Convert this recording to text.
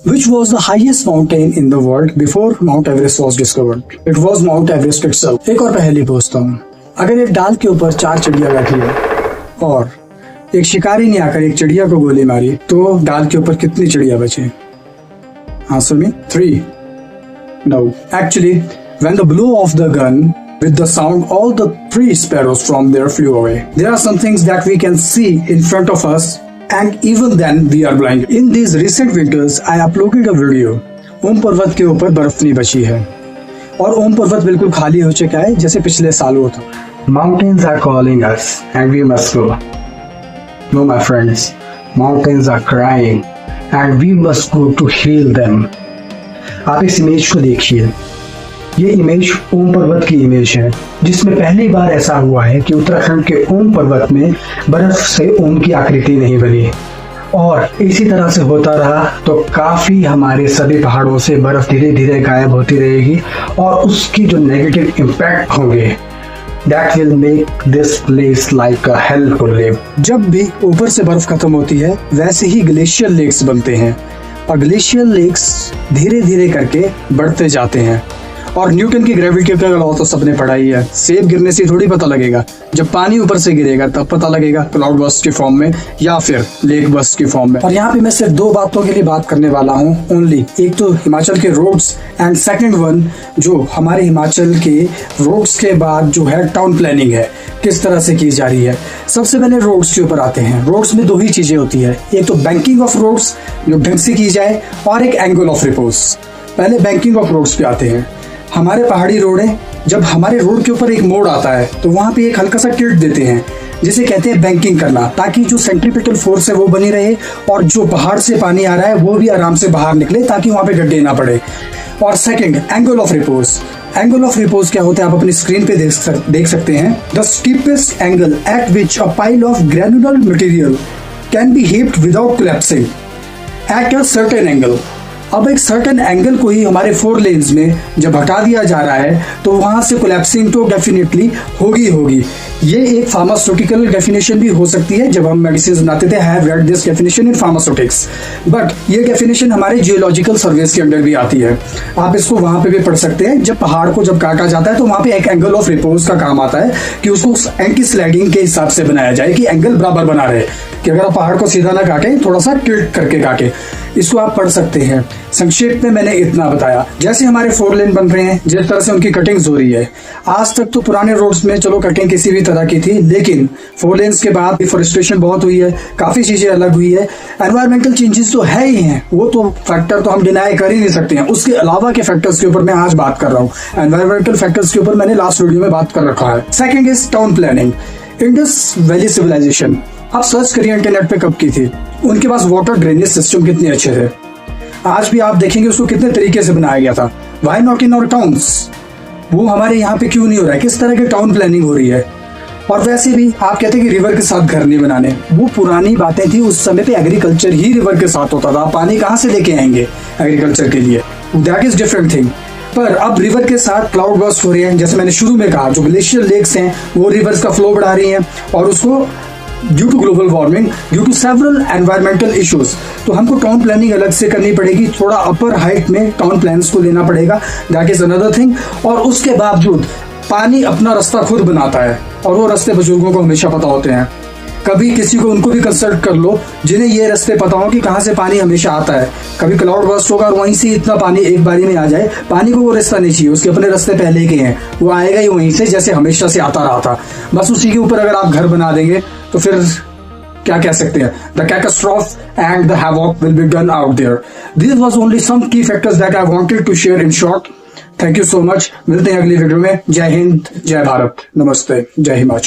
Which was the highest mountain in the world before Mount Everest was discovered? It was Mount Everest itself. एक और पहेली पूछता हूँ, अगर एक डाल के ऊपर 4 चिड़िया बैठी है और एक शिकारी ने आकर एक चिड़िया को गोली मारी तो डाल के ऊपर कितनी चिड़िया बचे? Answer me. 3. No. Actually, when the blow of the gun with the sound, all the 3 sparrows from there flew away. There are some things that we can see in front of us, and even then we are blind. In these recent winters, I uploaded a video. ओम पर्वत के ऊपर बर्फ नहीं बची है और ओम पर्वत बिल्कुल खाली हो चुका है जैसे पिछले सालों था. Mountains are calling us and we must go. No, my friends, mountains are crying and we must go to heal them. आप इस इमेज को देखिए. ये इमेज ओम पर्वत की इमेज है जिसमें पहली बार ऐसा हुआ है कि उत्तराखंड के ओम पर्वत में बर्फ से ओम की आकृति नहीं बनी और इसी तरह से होता रहा तो काफी हमारे सभी पहाड़ों से बर्फ धीरे धीरे गायब होती रहेगी और उसकी जो नेगेटिव इम्पैक्ट होंगे that will make this place like a hell to live. जब भी ऊपर से बर्फ खत्म होती है वैसे ही ग्लेशियर लेक्स बनते हैं और ग्लेशियर लेक्स धीरे धीरे करके बढ़ते जाते हैं. और न्यूटन की ग्रेविटी का लॉ तो सबने पढ़ा ही है. सेब गिरने से थोड़ी पता लगेगा, जब पानी ऊपर से गिरेगा तब पता लगेगा, क्लाउड बर्स्ट की फॉर्म में या फिर लेक बर्स्ट की फॉर्म में. और यहाँ पे मैं सिर्फ 2 बातों के लिए बात करने वाला हूँ ओनली. एक तो हिमाचल के रोड्स एंड सेकंड वन जो हमारे हिमाचल के रोड्स के बाद जो है टाउन प्लानिंग है किस तरह से की जा रही है. सबसे पहले रोड्स के ऊपर आते हैं. रोड्स में 2 ही चीजें होती है, एक तो बैंकिंग ऑफ रोड्स जो ढंग से की जाए और एक एंगल ऑफ रिपोज. पहले बैंकिंग ऑफ रोड्स पे आते हैं. हमारे पहाड़ी रोड है, जब हमारे रोड के ऊपर एक मोड़ आता है तो वहाँ पे एक हल्का सा टिल्ट देते हैं जिसे कहते हैं बैंकिंग करना, ताकि जो सेंट्रीपिटल फोर्स है वो बनी रहे और जो पहाड़ से पानी आ रहा है वो भी आराम से बाहर निकले ताकि वहाँ पे गड्ढे ना पड़े. और second, angle of repose. Angle of repose क्या होता है आप अपनी स्क्रीन पे देख सकते हैं. The steepest angle eight which a pile of granular material can be heaped without collapsing at a certain angle. अब एक सर्टेन एंगल को ही हमारे 4 लेन्स में जब हटा दिया जा रहा है तो वहां से कोलैप्सिंग तो डेफिनेटली होगी. ये एक फार्मास्यूटिकल डेफिनेशन भी हो सकती है. जब हम मेडिसिन बनाते थे, have read this definition in pharmaceutics, but ये डेफिनेशन हमारे जियोलॉजिकल सर्वेस के अंडर भी आती है. आप इसको वहां पे भी पढ़ सकते हैं. जब पहाड़ को जब काटा जाता है तो वहां पे एक एंगल ऑफ रिपोज का काम आता है कि उसको एंटी स्लाइडिंग के हिसाब से बनाया जाए कि एंगल बराबर बना रहे, कि अगर आप पहाड़ को सीधा ना काटे, थोड़ा सा टिल्ट करके काटे. इसको आप पढ़ सकते हैं. संक्षेप में मैंने इतना बताया. जैसे हमारे 4 लेन बन रहे हैं, जिस तरह से उनकी कटिंग्स हो रही है, आज तक तो पुराने रोड्स में चलो कटिंग किसी भी तरह की थी, लेकिन 4 लेन्स के बाद डिफोरेस्टेशन बहुत हुई है, काफी चीजें अलग हुई है. एनवायरमेंटल चेंजेस तो है ही हैं, वो तो फैक्टर तो हम डिनाई कर ही नहीं सकते हैं. उसके अलावा के फैक्टर्स के ऊपर मैं आज बात कर रहा हूँ. एनवायरमेंटल फैक्टर्स के ऊपर मैंने लास्ट वीडियो में बात कर रखा है. Second is town planning. Indus valley civilisation आप सर्च करिए इंटरनेट पे कब की थी. उनके पास वाटर ड्रेनेज सिस्टम कितने अच्छे थे. आज भी आप देखेंगे उसको कितने तरीके से बनाया गया था. Why not in our towns? वो हमारे यहाँ पे क्यों नहीं हो रहा है? किस तरह की टाउन प्लानिंग हो रही है? और वैसे भी आप कहते हैं कि रिवर के साथ घर नहीं बनाने, वो पुरानी बातें थी. उस समय पे एग्रीकल्चर ही रिवर के साथ होता था. पानी कहाँ से लेके आएंगे एग्रीकल्चर के लिए? That is different thing. पर अब रिवर के साथ क्लाउड बर्स्ट हो रहे हैं. जैसे मैंने शुरू में कहा, जो ग्लेशियर लेक्स हैं वो रिवर्स का फ्लो बढ़ा रही हैं और उसको due to global warming, due to several environmental issues, तो हमको टाउन प्लानिंग अलग से करनी पड़ेगी. थोड़ा अपर हाइट में टाउन प्लान्स को लेना पड़ेगा. That is another thing. और उसके बावजूद पानी अपना रास्ता खुद बनाता है और वो रास्ते बुजुर्गों को हमेशा पता होते हैं. कभी किसी को उनको भी कंसल्ट कर लो जिन्हें ये रास्ते पता हो कि कहाँ से पानी हमेशा आता है. कभी क्लाउड बर्स्ट होगा और वहीं से इतना पानी एक बारी में आ जाए, पानी को वो रास्ता नहीं चाहिए, उसके अपने रास्ते पहले के हैं, वो आएगा ही वहीं से जैसे हमेशा से आता रहा था. बस उसी के ऊपर अगर आप घर बना देंगे तो फिर क्या कह सकते हैं, the catastrophe and the havoc will be done out there. This was only some key factors that I wanted to share in short. Thank you so much. मिलते हैं अगली वीडियो में. जय हिंद, जय भारत, नमस्ते, जय हिमाचल.